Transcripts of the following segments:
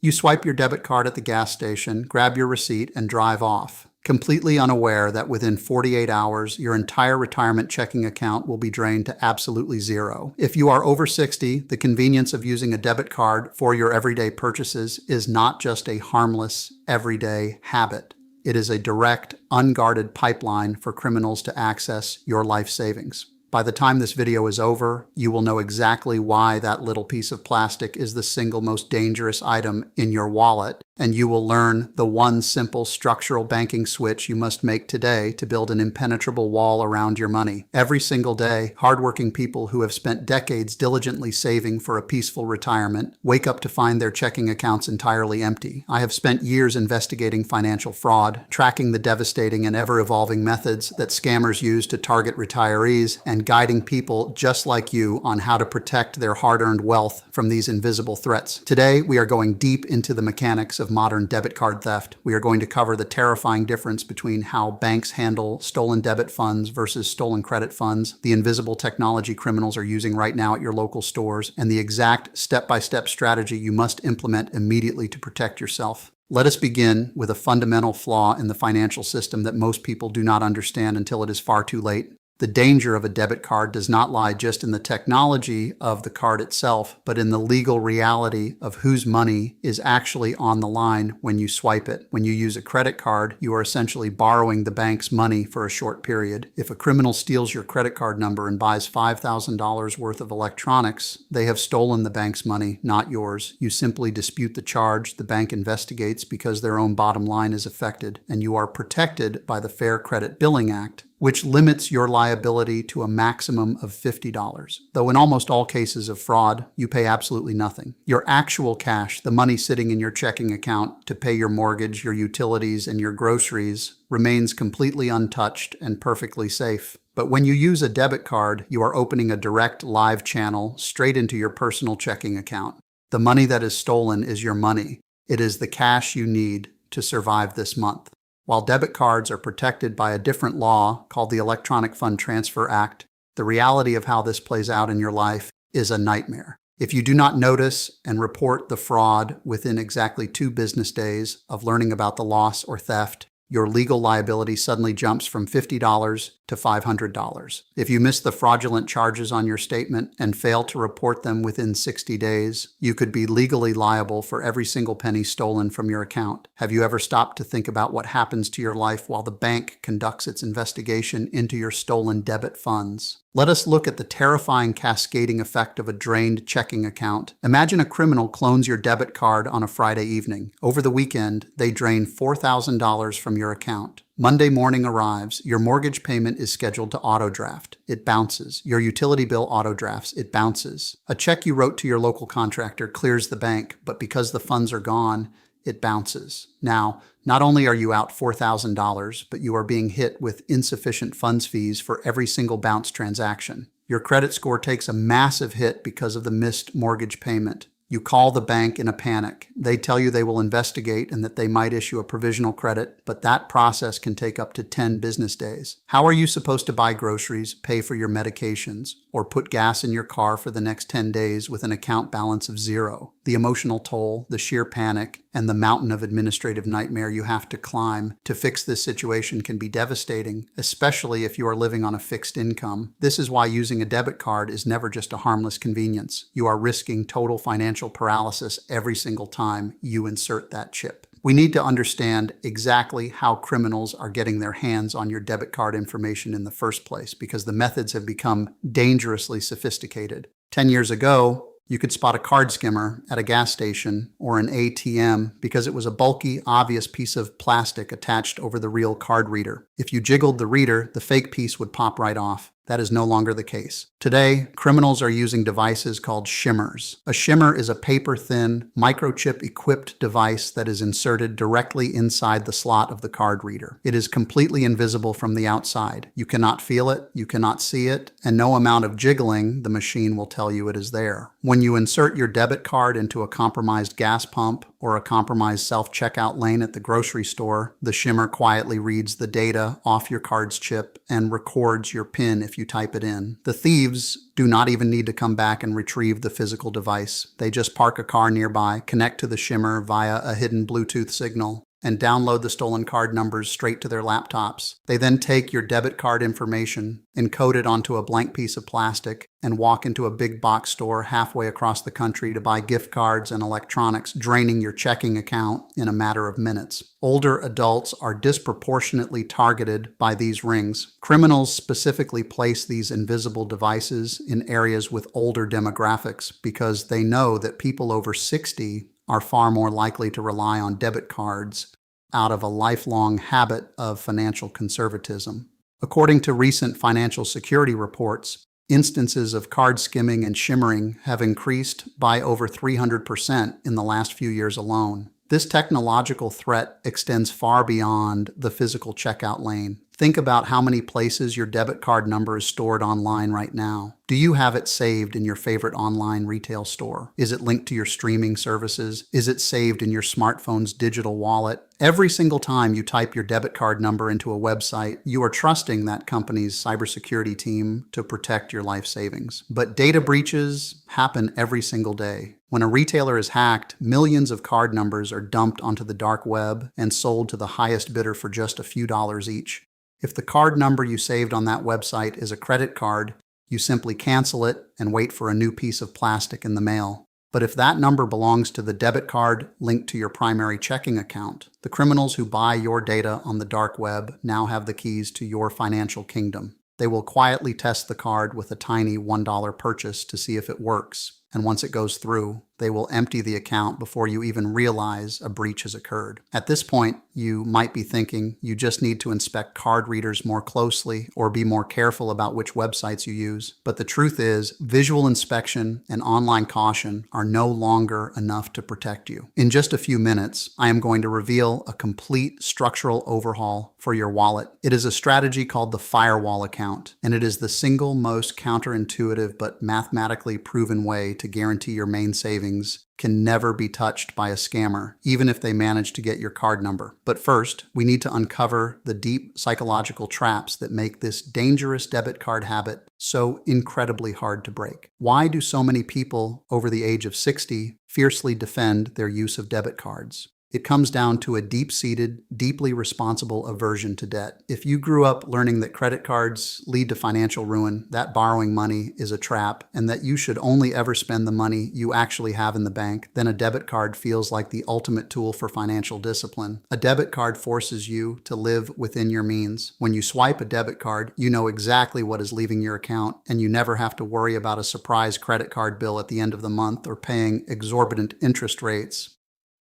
You swipe your debit card at the gas station, grab your receipt, and drive off, completely unaware that within 48 hours, your entire retirement checking account will be drained to absolutely zero. If you are over 60, the convenience of using a debit card for your everyday purchases is not just a harmless, everyday habit. It is a direct, unguarded pipeline for criminals to access your life savings. By the time this video is over, you will know exactly why that little piece of plastic is the single most dangerous item in your wallet, and you will learn the one simple structural banking switch you must make today to build an impenetrable wall around your money. Every single day, hardworking people who have spent decades diligently saving for a peaceful retirement wake up to find their checking accounts entirely empty. I have spent years investigating financial fraud, tracking the devastating and ever-evolving methods that scammers use to target retirees, and guiding people just like you on how to protect their hard-earned wealth from these invisible threats. Today, we are going deep into the mechanics of modern debit card theft. We are going to cover the terrifying difference between how banks handle stolen debit funds versus stolen credit funds, the invisible technology criminals are using right now at your local stores, and the exact step-by-step strategy you must implement immediately to protect yourself. Let us begin with a fundamental flaw in the financial system that most people do not understand until it is far too late. The danger of a debit card does not lie just in the technology of the card itself, but in the legal reality of whose money is actually on the line when you swipe it. When you use a credit card, you are essentially borrowing the bank's money for a short period. If a criminal steals your credit card number and buys $5,000 worth of electronics, they have stolen the bank's money, not yours. You simply dispute the charge, the bank investigates because their own bottom line is affected, and you are protected by the Fair Credit Billing Act, which limits your liability to a maximum of $50. Though in almost all cases of fraud, you pay absolutely nothing. Your actual cash, the money sitting in your checking account to pay your mortgage, your utilities, and your groceries, remains completely untouched and perfectly safe. But when you use a debit card, you are opening a direct live channel straight into your personal checking account. The money that is stolen is your money. It is the cash you need to survive this month. While debit cards are protected by a different law called the Electronic Fund Transfer Act, the reality of how this plays out in your life is a nightmare. If you do not notice and report the fraud within exactly 2 business days of learning about the loss or theft, your legal liability suddenly jumps from $50 to $500. If you miss the fraudulent charges on your statement and fail to report them within 60 days, you could be legally liable for every single penny stolen from your account. Have you ever stopped to think about what happens to your life while the bank conducts its investigation into your stolen debit funds? Let us look at the terrifying cascading effect of a drained checking account. Imagine a criminal clones your debit card on a Friday evening. Over the weekend, they drain $4,000 from your account. Monday morning arrives, your mortgage payment is scheduled to auto-draft. It bounces. Your utility bill auto-drafts. It bounces. A check you wrote to your local contractor clears the bank, but because the funds are gone, it bounces. Now, not only are you out $4,000, but you are being hit with insufficient funds fees for every single bounce transaction. Your credit score takes a massive hit because of the missed mortgage payment. You call the bank in a panic. They tell you they will investigate and that they might issue a provisional credit, but that process can take up to 10 business days. How are you supposed to buy groceries, pay for your medications, or put gas in your car for the next 10 days with an account balance of zero? The emotional toll, the sheer panic, and the mountain of administrative nightmare you have to climb to fix this situation can be devastating, especially if you are living on a fixed income. This is why using a debit card is never just a harmless convenience. You are risking total financial paralysis every single time you insert that chip. We need to understand exactly how criminals are getting their hands on your debit card information in the first place, because the methods have become dangerously sophisticated. 10 years ago, you could spot a card skimmer at a gas station or an ATM because it was a bulky, obvious piece of plastic attached over the real card reader. If you jiggled the reader, the fake piece would pop right off. That is no longer the case. Today, criminals are using devices called shimmers. A shimmer is a paper-thin, microchip-equipped device that is inserted directly inside the slot of the card reader. It is completely invisible from the outside. You cannot feel it, you cannot see it, and no amount of jiggling the machine will tell you it is there. When you insert your debit card into a compromised gas pump or a compromised self-checkout lane at the grocery store, the shimmer quietly reads the data off your card's chip and records your PIN if if you type it in. The thieves do not even need to come back and retrieve the physical device. They just park a car nearby, connect to the shimmer via a hidden Bluetooth signal, and download the stolen card numbers straight to their laptops. They then take your debit card information, encode it onto a blank piece of plastic, and walk into a big box store halfway across the country to buy gift cards and electronics, draining your checking account in a matter of minutes. Older adults are disproportionately targeted by these rings. Criminals specifically place these invisible devices in areas with older demographics because they know that people over 60 are far more likely to rely on debit cards out of a lifelong habit of financial conservatism. According to recent financial security reports, instances of card skimming and shimmering have increased by over 300% in the last few years alone. This technological threat extends far beyond the physical checkout lane. Think about how many places your debit card number is stored online right now. Do you have it saved in your favorite online retail store? Is it linked to your streaming services? Is it saved in your smartphone's digital wallet? Every single time you type your debit card number into a website, you are trusting that company's cybersecurity team to protect your life savings. But data breaches happen every single day. When a retailer is hacked, millions of card numbers are dumped onto the dark web and sold to the highest bidder for just a few dollars each. If the card number you saved on that website is a credit card, you simply cancel it and wait for a new piece of plastic in the mail. But if that number belongs to the debit card linked to your primary checking account, the criminals who buy your data on the dark web now have the keys to your financial kingdom. They will quietly test the card with a tiny $1 purchase to see if it works. And once it goes through, they will empty the account before you even realize a breach has occurred. At this point, you might be thinking you just need to inspect card readers more closely or be more careful about which websites you use. But the truth is, visual inspection and online caution are no longer enough to protect you. In just a few minutes, I am going to reveal a complete structural overhaul for your wallet. It is a strategy called the Firewall Account, and it is the single most counterintuitive but mathematically proven way to guarantee your main savings can never be touched by a scammer, even if they manage to get your card number. But first, we need to uncover the deep psychological traps that make this dangerous debit card habit so incredibly hard to break. Why do so many people over the age of 60 fiercely defend their use of debit cards? It comes down to a deep-seated, deeply responsible aversion to debt. If you grew up learning that credit cards lead to financial ruin, that borrowing money is a trap, and that you should only ever spend the money you actually have in the bank, then a debit card feels like the ultimate tool for financial discipline. A debit card forces you to live within your means. When you swipe a debit card, you know exactly what is leaving your account, and you never have to worry about a surprise credit card bill at the end of the month or paying exorbitant interest rates.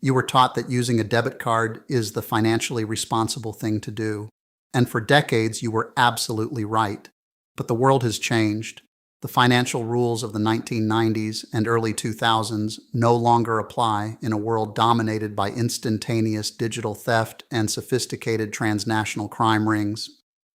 You were taught that using a debit card is the financially responsible thing to do. And for decades, you were absolutely right. But the world has changed. The financial rules of the 1990s and early 2000s no longer apply in a world dominated by instantaneous digital theft and sophisticated transnational crime rings.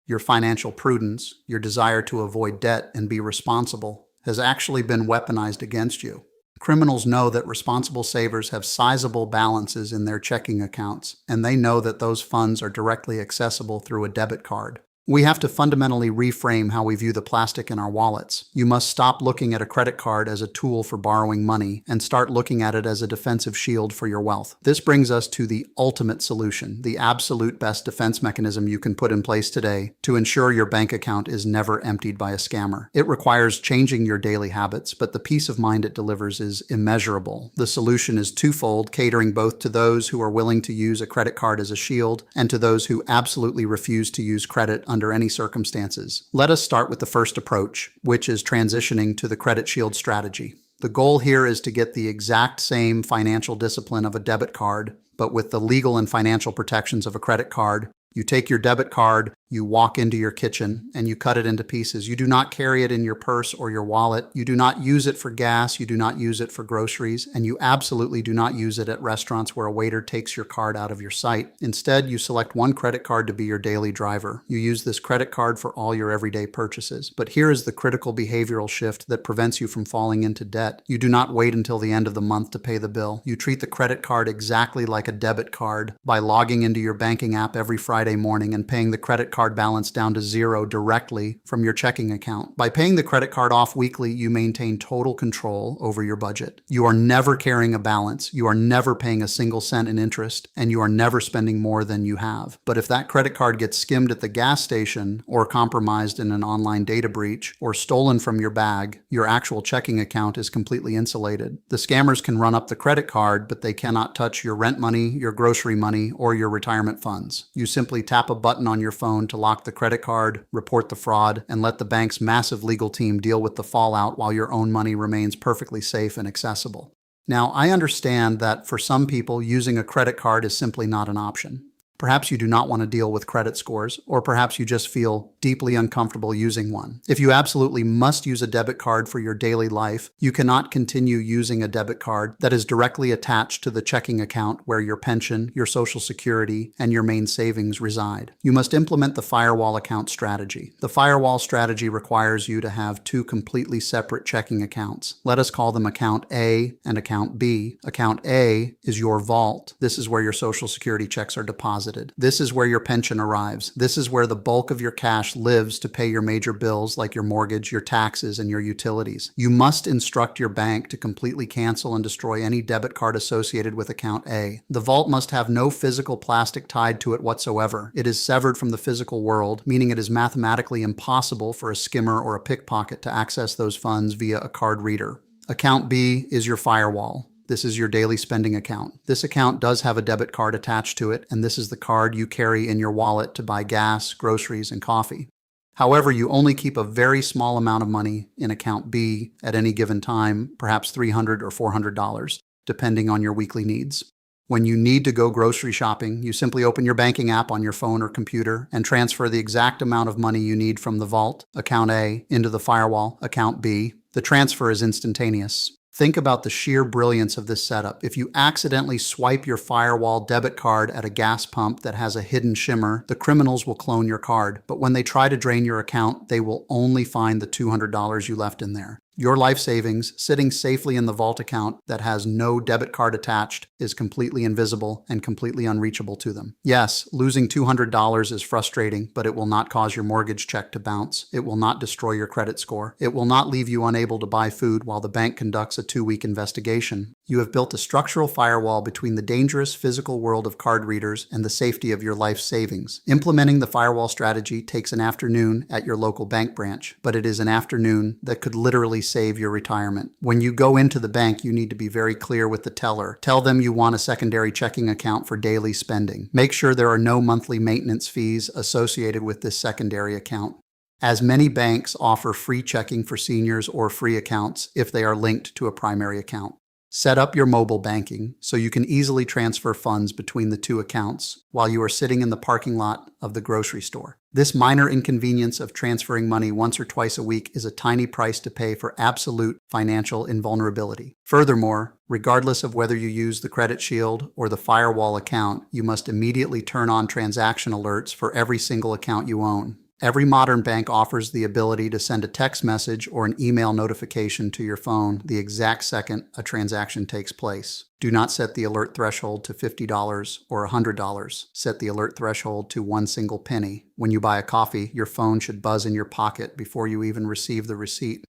Your financial prudence, your desire to avoid debt and be responsible, has actually been weaponized against you. Criminals know that responsible savers have sizable balances in their checking accounts, and they know that those funds are directly accessible through a debit card. We have to fundamentally reframe how we view the plastic in our wallets. You must stop looking at a credit card as a tool for borrowing money and start looking at it as a defensive shield for your wealth. This brings us to the ultimate solution, the absolute best defense mechanism you can put in place today to ensure your bank account is never emptied by a scammer. It requires changing your daily habits, but the peace of mind it delivers is immeasurable. The solution is twofold, catering both to those who are willing to use a credit card as a shield and to those who absolutely refuse to use credit under any circumstances. Let us start with the first approach, which is transitioning to the credit shield strategy. The goal here is to get the exact same financial discipline of a debit card, but with the legal and financial protections of a credit card. You take your debit card, you walk into your kitchen, and you cut it into pieces. You do not carry it in your purse or your wallet. You do not use it for gas. You do not use it for groceries. And you absolutely do not use it at restaurants where a waiter takes your card out of your sight. Instead, you select one credit card to be your daily driver. You use this credit card for all your everyday purchases. But here is the critical behavioral shift that prevents you from falling into debt. You do not wait until the end of the month to pay the bill. You treat the credit card exactly like a debit card by logging into your banking app every Friday Friday morning and paying the credit card balance down to zero directly from your checking account. By paying the credit card off weekly, you maintain total control over your budget. You are never carrying a balance, you are never paying a single cent in interest, and you are never spending more than you have. But if that credit card gets skimmed at the gas station, or compromised in an online data breach, or stolen from your bag, your actual checking account is completely insulated. The scammers can run up the credit card, but they cannot touch your rent money, your grocery money, or your retirement funds. You simply tap a button on your phone to lock the credit card, report the fraud, and let the bank's massive legal team deal with the fallout while your own money remains perfectly safe and accessible. Now, I understand that for some people, using a credit card is simply not an option. Perhaps you do not want to deal with credit scores, or perhaps you just feel deeply uncomfortable using one. If you absolutely must use a debit card for your daily life, you cannot continue using a debit card that is directly attached to the checking account where your pension, your Social Security, and your main savings reside. You must implement the Firewall Account Strategy. The Firewall Strategy requires you to have two completely separate checking accounts. Let us call them Account A and Account B. Account A is your vault. This is where your Social Security checks are deposited. This is where your pension arrives. This is where the bulk of your cash lives to pay your major bills like your mortgage, your taxes, and your utilities. You must instruct your bank to completely cancel and destroy any debit card associated with Account A. The vault must have no physical plastic tied to it whatsoever. It is severed from the physical world, meaning it is mathematically impossible for a skimmer or a pickpocket to access those funds via a card reader. Account B is your firewall. This is your daily spending account. This account does have a debit card attached to it, and this is the card you carry in your wallet to buy gas, groceries, and coffee. However, you only keep a very small amount of money in Account B at any given time, perhaps $300 or $400, depending on your weekly needs. When you need to go grocery shopping, you simply open your banking app on your phone or computer and transfer the exact amount of money you need from the vault, Account A, into the firewall, Account B. The transfer is instantaneous. Think about the sheer brilliance of this setup. If you accidentally swipe your firewall debit card at a gas pump that has a hidden shimmer, the criminals will clone your card. But when they try to drain your account, they will only find the $200 you left in there. Your life savings, sitting safely in the vault account that has no debit card attached, is completely invisible and completely unreachable to them. Yes, losing $200 is frustrating, but it will not cause your mortgage check to bounce. It will not destroy your credit score. It will not leave you unable to buy food while the bank conducts a 2-week investigation. You have built a structural firewall between the dangerous physical world of card readers and the safety of your life savings. Implementing the firewall strategy takes an afternoon at your local bank branch, but it is an afternoon that could literally save your retirement. When you go into the bank, you need to be very clear with the teller. Tell them you want a secondary checking account for daily spending. Make sure there are no monthly maintenance fees associated with this secondary account, as many banks offer free checking for seniors or free accounts if they are linked to a primary account. Set up your mobile banking so you can easily transfer funds between the two accounts while you are sitting in the parking lot of the grocery store. This minor inconvenience of transferring money once or twice a week is a tiny price to pay for absolute financial invulnerability. Furthermore, regardless of whether you use the credit shield or the firewall account, you must immediately turn on transaction alerts for every single account you own. Every modern bank offers the ability to send a text message or an email notification to your phone the exact second a transaction takes place. Do not set the alert threshold to $50 or $100. Set the alert threshold to one single penny. When you buy a coffee, your phone should buzz in your pocket before you even receive the receipt.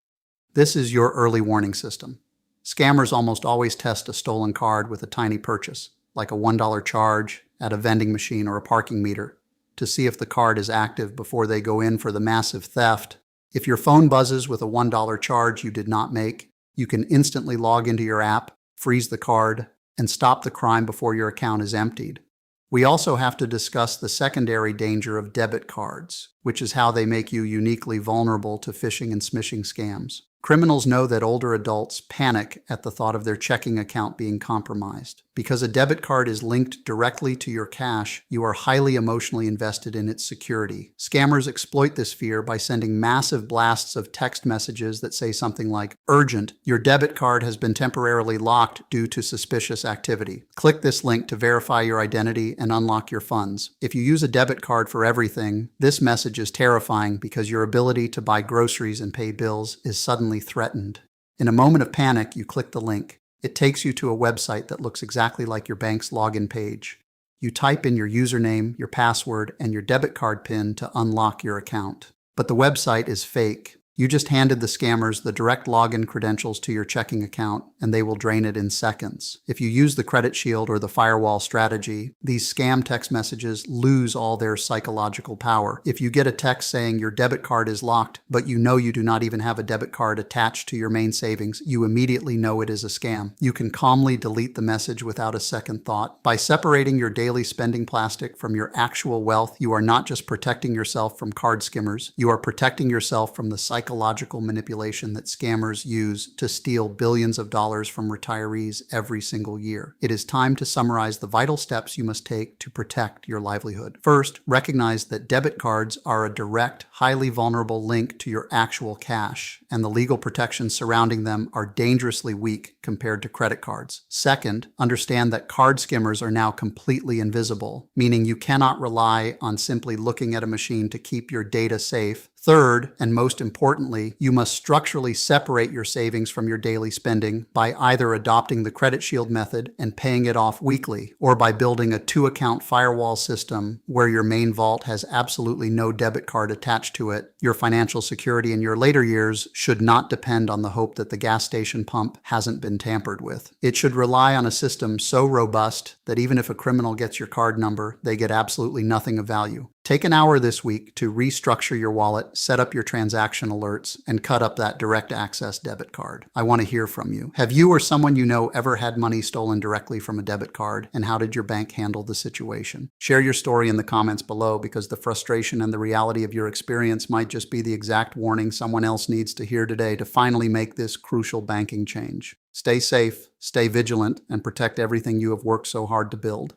This is your early warning system. Scammers almost always test a stolen card with a tiny purchase, like a $1 charge at a vending machine or a parking meter, to see if the card is active before they go in for the massive theft. If your phone buzzes with a $1 charge you did not make, you can instantly log into your app, freeze the card, and stop the crime before your account is emptied. We also have to discuss the secondary danger of debit cards, which is how they make you uniquely vulnerable to phishing and smishing scams. Criminals know that older adults panic at the thought of their checking account being compromised. Because a debit card is linked directly to your cash, you are highly emotionally invested in its security. Scammers exploit this fear by sending massive blasts of text messages that say something like, "Urgent, your debit card has been temporarily locked due to suspicious activity. Click this link to verify your identity and unlock your funds." If you use a debit card for everything, this message is terrifying because your ability to buy groceries and pay bills is suddenly threatened. In a moment of panic, you click the link. It takes you to a website that looks exactly like your bank's login page. You type in your username, your password, and your debit card PIN to unlock your account. But the website is fake. You just handed the scammers the direct login credentials to your checking account, and they will drain it in seconds. If you use the credit shield or the firewall strategy, these scam text messages lose all their psychological power. If you get a text saying your debit card is locked, but you know you do not even have a debit card attached to your main savings, you immediately know it is a scam. You can calmly delete the message without a second thought. By separating your daily spending plastic from your actual wealth, you are not just protecting yourself from card skimmers, you are protecting yourself from the psychological manipulation that scammers use to steal billions of dollars from retirees every single year. It is time to summarize the vital steps you must take to protect your livelihood. First, recognize that debit cards are a direct, highly vulnerable link to your actual cash, and the legal protections surrounding them are dangerously weak compared to credit cards. Second, understand that card skimmers are now completely invisible, meaning you cannot rely on simply looking at a machine to keep your data safe. Third, and most importantly, you must structurally separate your savings from your daily spending by either adopting the credit shield method and paying it off weekly, or by building a 2-account firewall system where your main vault has absolutely no debit card attached to it. Your financial security in your later years should not depend on the hope that the gas station pump hasn't been tampered with. It should rely on a system so robust that even if a criminal gets your card number, they get absolutely nothing of value. Take an hour this week to restructure your wallet, set up your transaction alerts, and cut up that direct access debit card. I want to hear from you. Have you or someone you know ever had money stolen directly from a debit card, and how did your bank handle the situation? Share your story in the comments below, because the frustration and the reality of your experience might just be the exact warning someone else needs to hear today to finally make this crucial banking change. Stay safe, stay vigilant, and protect everything you have worked so hard to build.